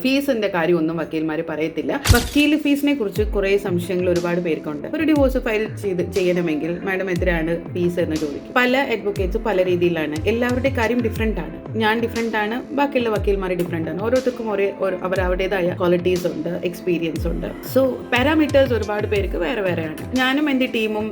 ഫീസിന്റെ കാര്യമൊന്നും വക്കീൽമാർ പറയത്തില്ല. വക്കീൽ ഫീസിനെ കുറിച്ച് കുറേ സംശയങ്ങൾ ഒരുപാട് പേർക്കുണ്ട്. ഒരു ഡിവോഴ്സ് ഫയൽ ചെയ്യണമെങ്കിൽ മാഡം എത്രയാണ് ഫീസ് എന്ന് ചോദിക്കും. പല അഡ്വക്കേറ്റ്സ് പല രീതിയിലാണ്. എല്ലാവരുടെ കാര്യം ഡിഫറെന്റ് ആണ്. ഞാൻ ഡിഫറെന്റ് ആണ്, ബാക്കിയുള്ള വക്കീൽമാർ ഡിഫറെന്റ് ആണ്. ഓരോരുത്തർക്കും അവരുടേതായ ക്വാളിറ്റീസ് ഉണ്ട്, എക്സ്പീരിയൻസ് ഉണ്ട്. സോ പാരാമീറ്റേഴ്സ് ഒരുപാട് പേർക്ക് വേറെ വേറെയാണ്. ഞാനും എൻ്റെ ടീമും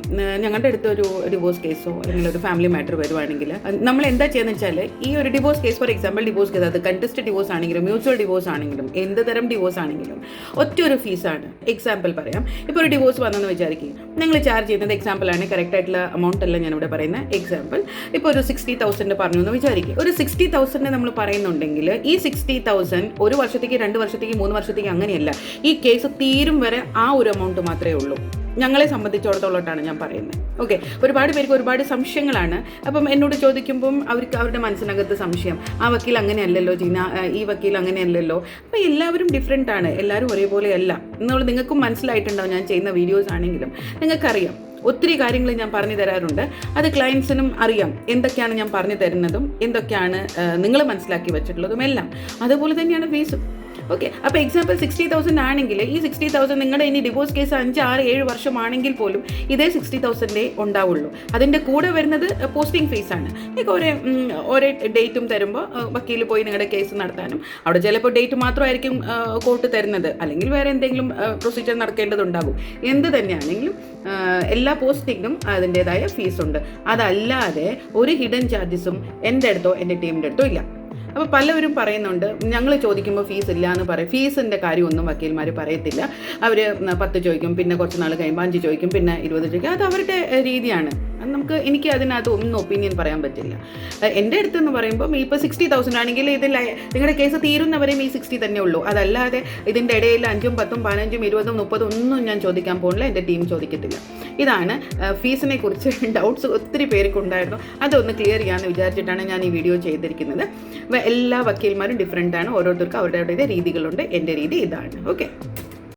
ഞങ്ങളുടെ അടുത്ത് ഒരു ഡിവോഴ്സ് കേസോ അല്ലെങ്കിൽ ഒരു ഫാമിലി മാറ്റർ വരുവാണെങ്കിൽ നമ്മൾ എന്താ ചെയ്യുന്നത് വെച്ചാൽ, ഈ ഒരു divorce case, for example divorce case, അത് കണ്ടസ്റ്റ് ഡിവോഴ്സ് ആണെങ്കിലും മ്യൂച്വൽ ഡിവോഴ്സ് ആണെങ്കിലും എന്ത് തരം ഡിവോഴ്സ് ആണെങ്കിലും ഒറ്റൊരു ഫീസാണ്. എക്സാമ്പിൾ പറയാം. ഇപ്പോൾ ഒരു ഡിവോഴ്സ് വന്നെന്ന് വിചാരിക്കും, നിങ്ങൾ ചാർജ് ചെയ്യുന്നത് എക്സാമ്പിളാണ്, കറക്റ്റ് ആയിട്ടുള്ള എമൗണ്ട് അല്ല ഞാനിവിടെ പറയുന്നത്. എക്സാമ്പിൾ ഇപ്പോൾ ഒരു 60,000 പറഞ്ഞു എന്ന് വിചാരിക്കും. ഒരു 60,000 നമ്മൾ പറയുന്നുണ്ടെങ്കിൽ ഈ 60,000 ഒരു വർഷത്തേക്ക്, 2 വർഷത്തേക്ക്, 3 വർഷത്തേക്ക് അങ്ങനെയല്ല. ഈ കേസ് തീരും വരെ ആ ഒരു എമൗണ്ട് മാത്രമേ ഉള്ളൂ. ഞങ്ങളെ സംബന്ധിച്ചിടത്തോളമാണ് ഞാൻ പറയുന്നത്. ഓക്കെ, ഒരുപാട് പേർക്ക് ഒരുപാട് സംശയങ്ങളാണ്. അപ്പം എന്നോട് ചോദിക്കുമ്പം അവർക്ക് അവരുടെ മനസ്സിനകത്ത് സംശയം, ആ വക്കീൽ അങ്ങനെയല്ലല്ലോ ജീന, ഈ വക്കീൽ അങ്ങനെയല്ലല്ലോ. അപ്പം എല്ലാവരും ഡിഫറെൻ്റ് ആണ്, എല്ലാവരും ഒരേപോലെ അല്ല എന്നുള്ളത് നിങ്ങൾക്കും മനസ്സിലായിട്ടുണ്ടാവും. ഞാൻ ചെയ്യുന്ന വീഡിയോസ് ആണെങ്കിലും നിങ്ങൾക്കറിയാം, ഒത്തിരി കാര്യങ്ങൾ ഞാൻ പറഞ്ഞു തരാറുണ്ട്. അത് ക്ലയൻസിനും അറിയാം എന്തൊക്കെയാണ് ഞാൻ പറഞ്ഞു തരുന്നതും എന്തൊക്കെയാണ് നിങ്ങൾ മനസ്സിലാക്കി വെച്ചിട്ടുള്ളതും എല്ലാം. അതുപോലെ തന്നെയാണ് ഫീസും. ഓക്കെ, അപ്പോൾ എക്സാമ്പിൾ 60,000 ആണെങ്കിൽ ഈ 60,000 നിങ്ങളുടെ ഇനി ഡിവോഴ്സ് കേസ് 5, 6, 7 വർഷമാണെങ്കിൽ പോലും ഇതേ 60,000 ഉണ്ടാവുള്ളൂ. അതിൻ്റെ കൂടെ വരുന്നത് പോസ്റ്റിംഗ് ഫീസാണ്. ഒരേ ഡേറ്റും തരുമ്പോൾ വക്കീൽ പോയി നിങ്ങളുടെ കേസ് നടത്താനും, അവിടെ ചിലപ്പോൾ ഡേറ്റ് മാത്രമായിരിക്കും കോർട്ട് തരുന്നത്, അല്ലെങ്കിൽ വേറെ എന്തെങ്കിലും പ്രൊസീജിയർ നടക്കേണ്ടതുണ്ടാകും. എന്ത് തന്നെയാണെങ്കിലും എല്ലാ പോസ്റ്റിങ്ങിനും അതിൻ്റേതായ ഫീസുണ്ട്. അതല്ലാതെ ഒരു ഹിഡൻ ചാർജസും എൻ്റെ അടുത്തോ എൻ്റെ ടീമിൻ്റെ അടുത്തോ ഇല്ല. അപ്പോൾ പലവരും പറയുന്നുണ്ട്, ഞങ്ങൾ ചോദിക്കുമ്പോൾ ഫീസ് ഇല്ല എന്ന് പറയും. ഫീസിൻ്റെ കാര്യമൊന്നും വക്കീൽമാർ പറയത്തില്ല. അവർ 10 ചോദിക്കും, പിന്നെ കുറച്ച് നാൾ കഴിയുമ്പോൾ 5 ചോദിക്കും, പിന്നെ 20 ചോദിക്കും. അത് അവരുടെ രീതിയാണ്. എനിക്ക് അതിനകത്ത് ഒന്നും ഒപ്പീനിയൻ പറയാൻ പറ്റില്ല. എൻ്റെ അടുത്തെന്ന് പറയുമ്പോൾ ഇപ്പോൾ 60,000 ആണെങ്കിൽ ഇതിൽ നിങ്ങളുടെ കേസ് തീരുന്നവരെയും ഈ 60 തന്നെ ഉള്ളൂ. അതല്ലാതെ ഇതിൻ്റെ ഇടയിൽ 5, 10, 15, 20, 30 ഒന്നും ഞാൻ ചോദിക്കാൻ പോകുന്നില്ല, എൻ്റെ ടീം ചോദിക്കത്തില്ല. ഇതാണ് ഫീസിനെ കുറിച്ച് ഡൗട്ട്സ് ഒത്തിരി പേർക്കുണ്ടായിരുന്നു. അതൊന്ന് ക്ലിയർ ചെയ്യാമെന്ന് വിചാരിച്ചിട്ടാണ് ഞാൻ ഈ വീഡിയോ ചെയ്തിരിക്കുന്നത്. എല്ലാ വക്കീൽമാരും ഡിഫറെൻ്റ് ആണ്, ഓരോരുത്തർക്കും അവരുടെ രീതികളുണ്ട്. എൻ്റെ രീതി ഇതാണ്. ഓക്കെ.